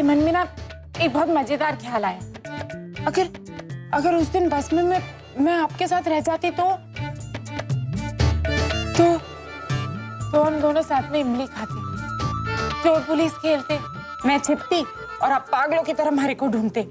मन में ना एक बहुत मजेदार ख्याल आया। अगर उस दिन बस में मैं आपके साथ रह जाती तो हम दोनों साथ में इमली खाते, चोर पुलिस खेलते, मैं छिपती और आप पागलों की तरह हमारे को ढूंढते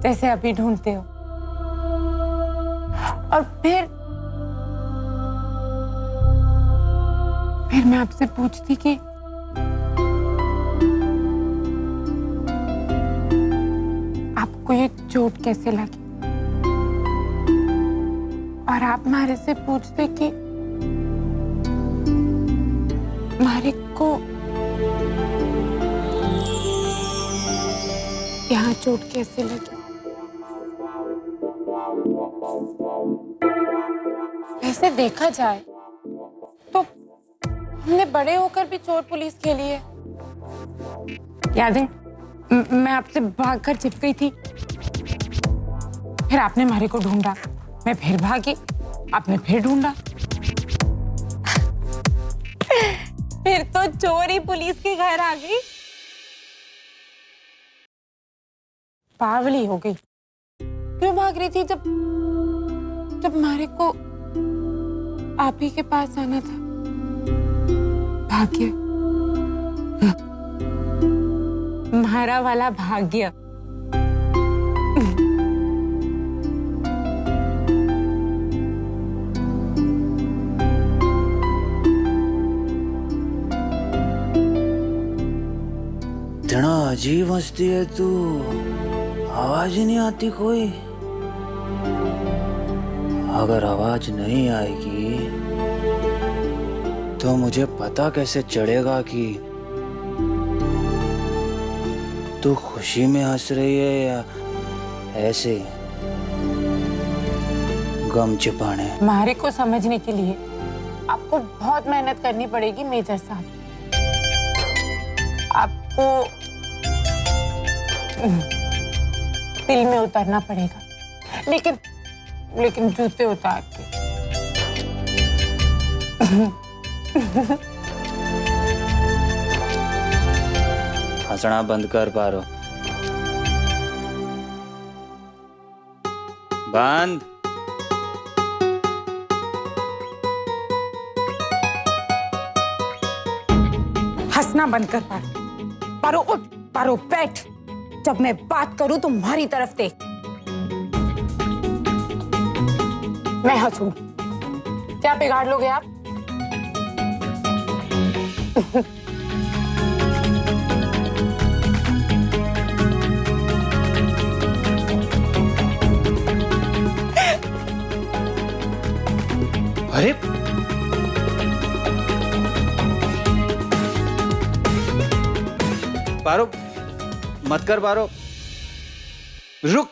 जैसे अभी ढूंढते हो। और फिर मैं आपसे पूछती कि आपको ये चोट कैसे लगी, और आप हमारे से पूछते कि हमारे को यहाँ चोट कैसे लगी। वैसे देखा जाए तो हमने बड़े होकर भी चोर पुलिस खेली है। याद है मैं आपसे भागकर छिप गई थी, फिर आपने हमारे को ढूंढा, मैं फिर भागी, आपने फिर ढूंढा, फिर तो चोर ही पुलिस के घर आ गई। पागली हो गई। क्यों भाग रही थी जब हमारे को आप ही के पास आना था। भाग्य, हमारा वाला भाग्य। इतना अजीब हंसती है तू, आवाज ही नहीं आती कोई। अगर आवाज नहीं आएगी तो मुझे पता कैसे चढ़ेगा कि तू खुशी में हंस रही है या ऐसे गम छिपाने। हमारे को समझने के लिए आपको बहुत मेहनत करनी पड़ेगी मेजर साहब। आपको दिल में उतरना पड़ेगा, लेकिन जूते उतार के। हंसना बंद कर पारो। बंद। हंसना बंद कर पारो उठ, पारो बैठ। जब मैं बात करूं तो तुम्हारी तरफ देख। मैं हंसूं, क्या बिगाड़ लोगे आप? अरे पारो, मत कर पारो। रुक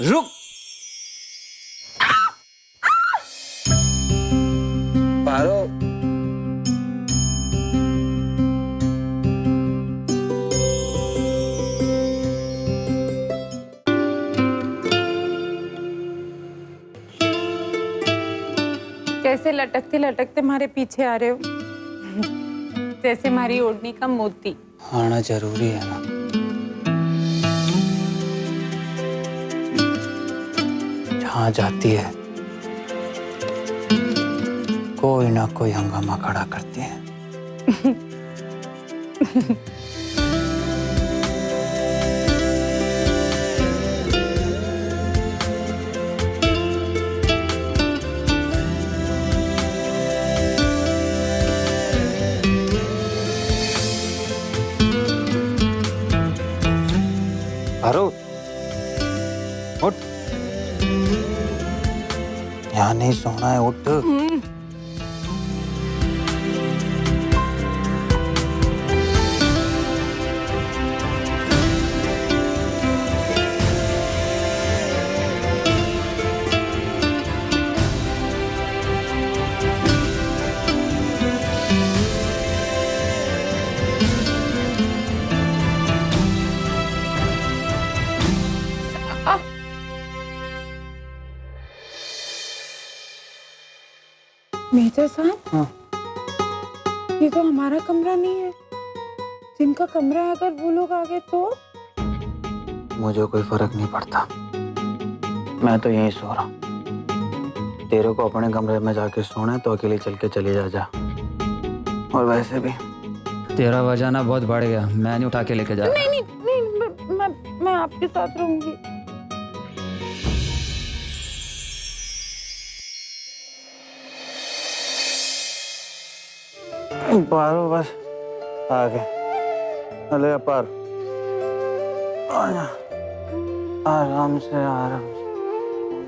रुक। पारो, कैसे लटकते लटकते हमारे पीछे आ रहे हो, जैसे हमारी ओढ़नी का मोती। आना जरूरी है ना। जहाँ जाती है कोई ना कोई हंगामा खड़ा करती है। पारो, उठ। यहाँ नहीं सोना है, उठ। मेजर साहब, हाँ। ये तो हमारा कमरा नहीं है, जिनका कमरा है अगर वो लोग आ गए तो? मुझे कोई फर्क नहीं पड़ता, मैं तो यहीं सो रहा हूँ। तेरे को अपने कमरे में जाके सोना है तो अकेले चल के चली जा। और वैसे भी तेरा वजन ना बहुत बढ़ गया, मैं नहीं उठा के लेके जा। नहीं नहीं नहीं, मैं आपके साथ रहूंगी। पारो बस आगे, अरे पार आराम से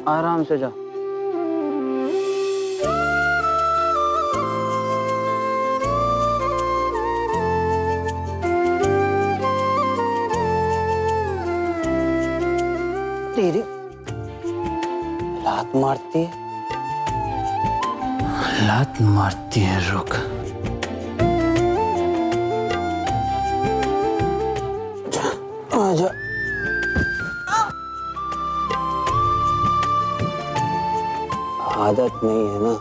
आराम से जा। तेरी लात मारती है रुक। आजा। आदत नहीं है ना।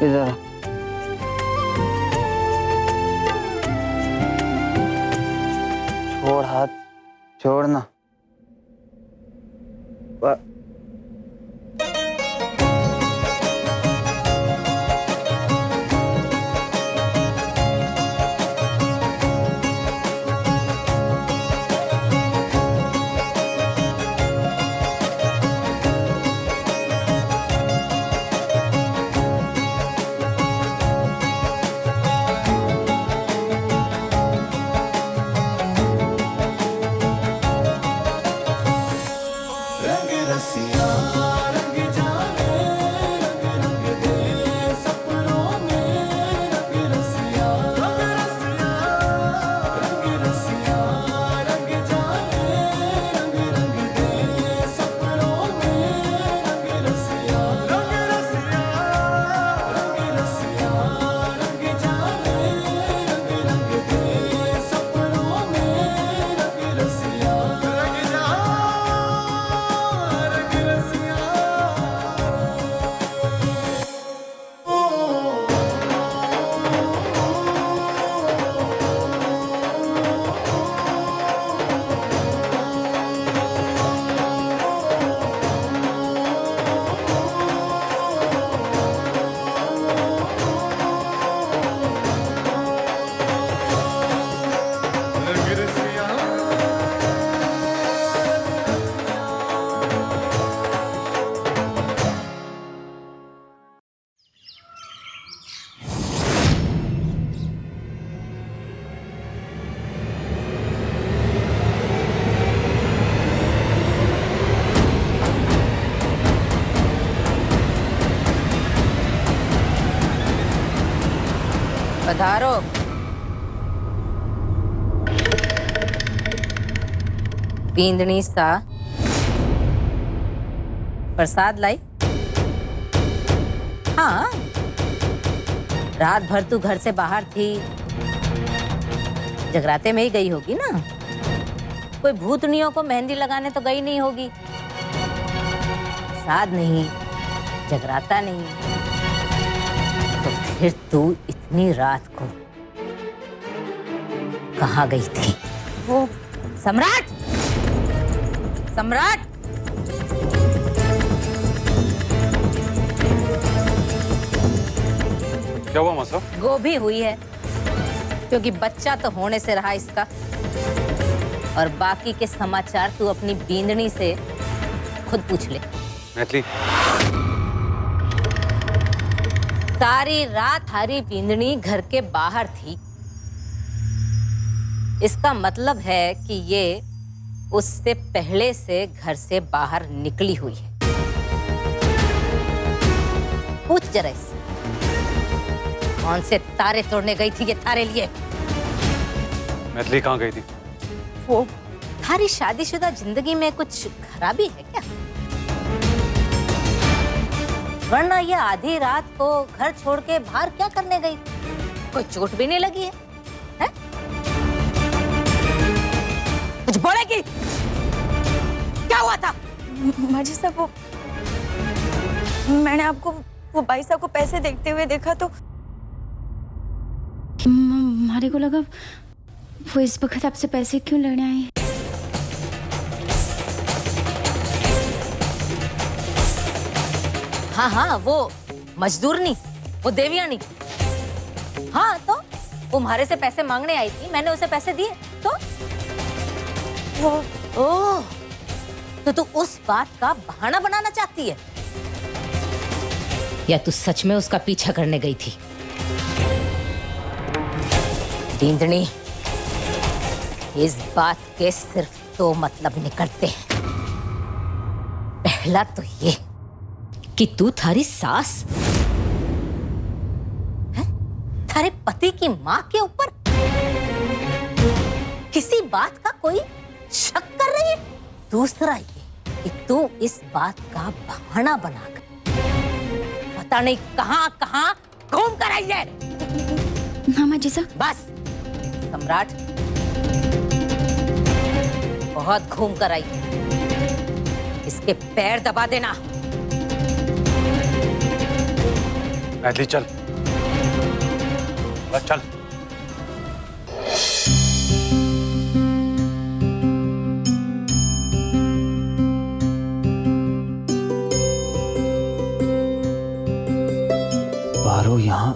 इधर छोड़, हाथ छोड़ना। पधारो। पींदनी सा प्रसाद लाई? हाँ, रात भर तू घर से बाहर थी, जगराते में ही गई होगी ना। कोई भूतनियों को मेहंदी लगाने तो गई नहीं होगी। साध नहीं, जगराता नहीं, तो फिर तू इतनी रात को कहाँ गई थी? वो सम्राट, सम्राट, क्या हुआ मसा? गोभी हुई है, क्योंकि बच्चा तो होने से रहा इसका। और बाकी के समाचार तू अपनी बींदनी से खुद पूछ ले। मैथिली, सारी रात हरी बींदनी घर के बाहर थी। इसका मतलब है कि ये उससे पहले से घर से बाहर निकली हुई है। पूछ जरा इससे, कौन से तारे तोड़ने गई थी ये तारे लिए? मैथिली कहाँ गई थी? वो थारी शादीशुदा जिंदगी में कुछ खराबी है क्या? वरना ये आधी रात को घर छोड़ के बाहर क्या करने गई? कोई चोट भी नहीं लगी है, हैं? कुछ बोलेगी? क्या हुआ था? माँ जी साहब, वो मैंने आपको वो भाई साहब को पैसे देखते हुए देखा तो हमारे को लगा वो इस वक्त आपसे पैसे क्यों लेने आए। हाँ हाँ, वो मजदूरनी, वो देवयानी। हाँ तो वो हमारे से पैसे मांगने आई थी, मैंने उसे पैसे दिए तो वो ओह, तो तू उस बात का बहाना बनाना चाहती है या तू सच में उसका पीछा करने गई थी? दींदनी, इस बात के सिर्फ दो मतलब निकलते हैं। पहला तो ये कि तू थारी सास है, थारे पति की माँ के ऊपर किसी बात का कोई शक कर रही है। दूसरा ये कि तू इस बात का बहाना बनाकर पता नहीं कहां कहां घूम कर आई है। हाँ माँ जी साहब। बस सम्राट, बहुत घूम कर आई, इसके पैर दबा देना। मैथिली चल, बस चल। पारो यहाँ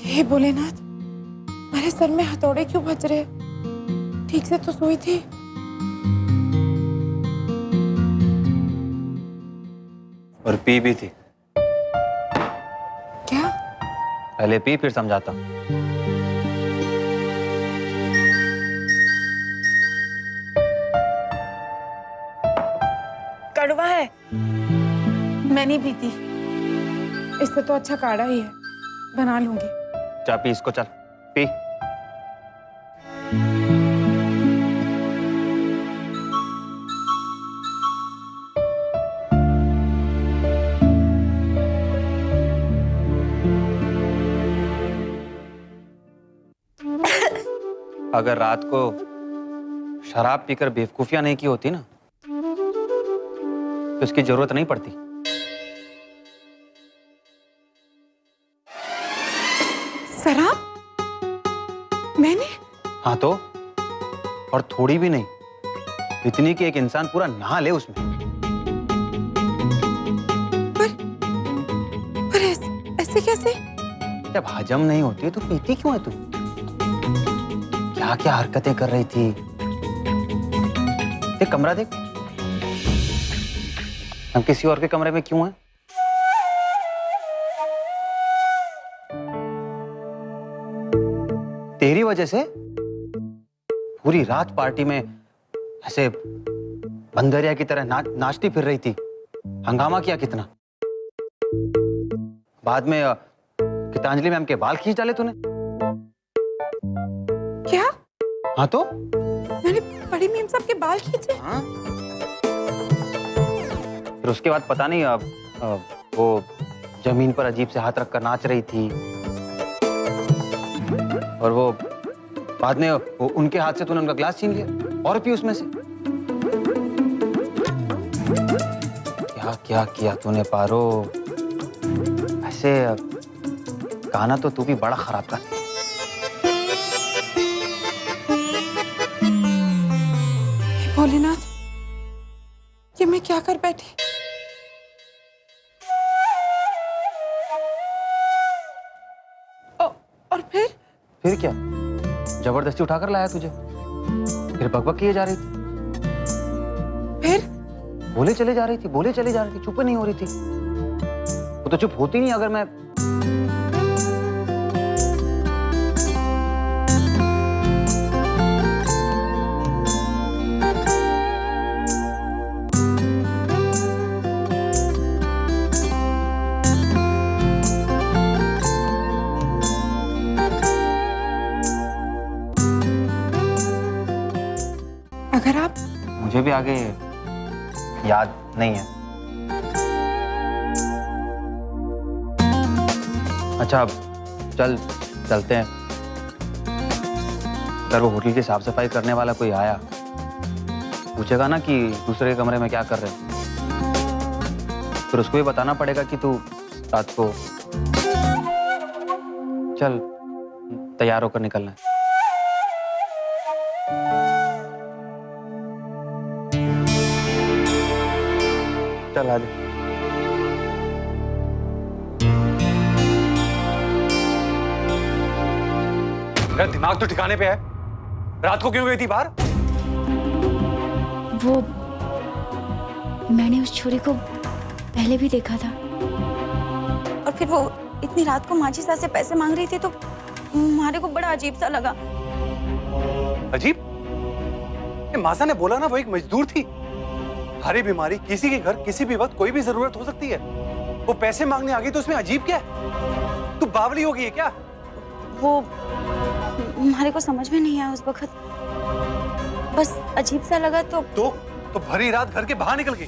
हे भोलेनाथ, मेरे सर में हथौड़े क्यों बज रहे? ठीक से तो सोई थी। और पी भी थी। क्या? पहले पी फिर समझाता। कड़वा है, मैं नहीं पीती। इससे तो अच्छा काढ़ा ही है, बना लूंगी। जा पी इसको, चल पी। अगर रात को शराब पीकर बेवकूफियां नहीं की होती ना तो इसकी जरूरत नहीं पड़ती। शराब? मैंने? हाँ तो, और थोड़ी भी नहीं, इतनी कि एक इंसान पूरा नहा ले उसमें। पर ऐसे कैसे? जब हजम नहीं होती तो पीती क्यों है तू? क्या क्या हरकतें कर रही थी। देख कमरा देख, हम किसी और के कमरे में क्यों हैं? तेरी वजह से पूरी रात पार्टी में ऐसे बंदरिया की तरह नाचती फिर रही थी। हंगामा किया कितना। बाद में गीतांजलि मैम के बाल खींच डाले तूने। क्या? हाँ तो मैंने बड़ी मेम साहब के बाल खींचे? हाँ? फिर उसके बाद पता नहीं वो जमीन पर अजीब से हाथ रखकर नाच रही थी, और वो बाद में वो उनके हाथ से तूने उनका ग्लास छीन लिया और पी उसमें से। क्या क्या किया तूने पारो, ऐसे गाना तो तू भी बड़ा खराब कर। भोलेनाथ, ये मैं क्या कर बैठी? और फिर क्या, जबरदस्ती उठाकर लाया तुझे, फिर बकबक किए जा रही थी, फिर बोले चले जा रही थी, बोले चले जा रही थी, चुप नहीं हो रही थी। वो तो चुप होती नहीं अगर मैं। अगर आप मुझे भी आगे याद नहीं है। अच्छा अब चलते हैं। अगर वो होटल की साफ सफाई करने वाला कोई आया, पूछेगा ना कि दूसरे कमरे में क्या कर रहे हैं, फिर उसको भी बताना पड़ेगा कि तू रात को। चल तैयार होकर निकलना है। चल आजा। मेरा दिमाग तो ठिकाने पे है। रात को क्यों गई थी बाहर? वो मैंने उस छोरी को पहले भी देखा था। और फिर वो इतनी रात को माझी साहब से पैसे मांग रही थी तो हमारे को बड़ा अजीब सा लगा। अजीब? मासा ने बोला ना वो एक मजदूर थी। हरी बीमारी किसी के घर किसी भी वक्त कोई भी जरूरत हो सकती है। वो पैसे मांगने आ गई तो उसमें अजीब क्या है? तू बावली हो गई है क्या? वो हमारे को समझ में नहीं आया उस वक्त, बस अजीब सा लगा तो भरी रात घर के बाहर निकल गई।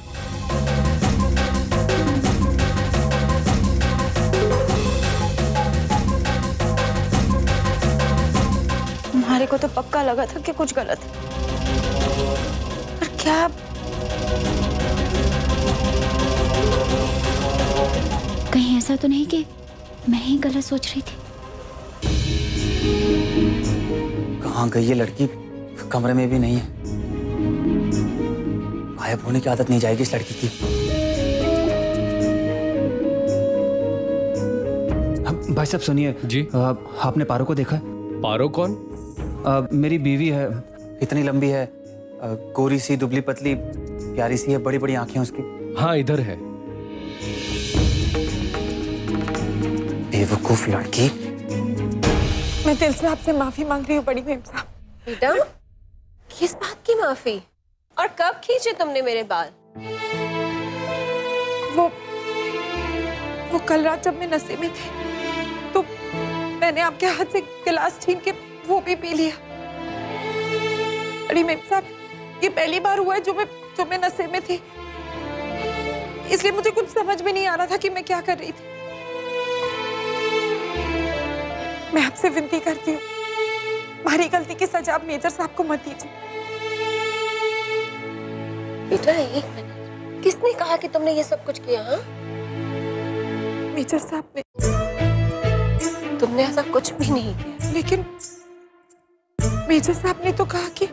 हमारे को तो पक्का लगा था कि कुछ गलत है, पर क्या? कहीं ऐसा तो नहीं कि मैं ही गलत सोच रही थी? कहाँ गई ये लड़की? कमरे में भी नहीं है। गायब होने की आदत नहीं जाएगी इस लड़की की। भाई साहब सुनिए जी। आपने पारो को देखा है? पारो कौन? मेरी बीवी है, इतनी लंबी है, गोरी सी दुबली पतली प्यारी सी है, बड़ी बड़ी आंखें उसकी। हाँ इधर है। बेवकूफ लड़की। मैं दिल से आपसे माफी मांग रही हूँ बड़ी मेम साहब। बेटा, किस बात की माफी? और कब खींचे तुमने मेरे बाल? वो कल रात जब मैं नशे में थी तो मैंने आपके हाथ से गिलास छीन के वो भी पी लिया। बड़ी मेम साहब, ये पहली बार हुआ है जो मैं नशे में थी, इसलिए मुझे कुछ समझ में नहीं आ रहा था कि मैं क्या कर रही थी। मैं आपसे विनती करती हूँ, हमारी गलती की सजा आप मेजर साहब को मत दीजिए। बेटा एक मिनट, किसने कहा कि तुमने ये सब कुछ किया? हाँ, मेजर साहब ने। तुमने ऐसा कुछ भी नहीं किया। लेकिन मेजर साहब ने तो कहा कि